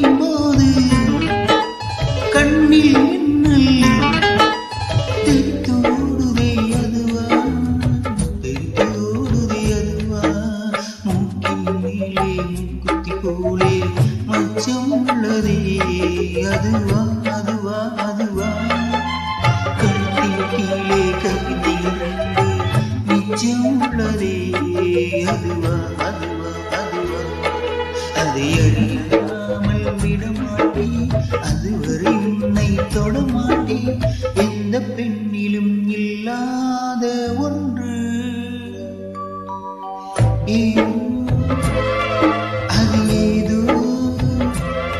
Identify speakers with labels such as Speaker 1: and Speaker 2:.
Speaker 1: அணையும் போது கண்ணில் மின்னல் தெரித்தோடுதே அதுவா தெரித்தோடுதே அதுவா மூக்கின் மேலே மூக்குத்தி போலே மச்சம் உள்ளதே அதுவா அதுவா அதுவா கழுத்தின் கீழே கவிதை நிச்சயம் உள்ளதே அதுவா அதுவா அதுவா அதை அறியாமல் விடமாட்டேன் அதுவரை உன்னை தொடமா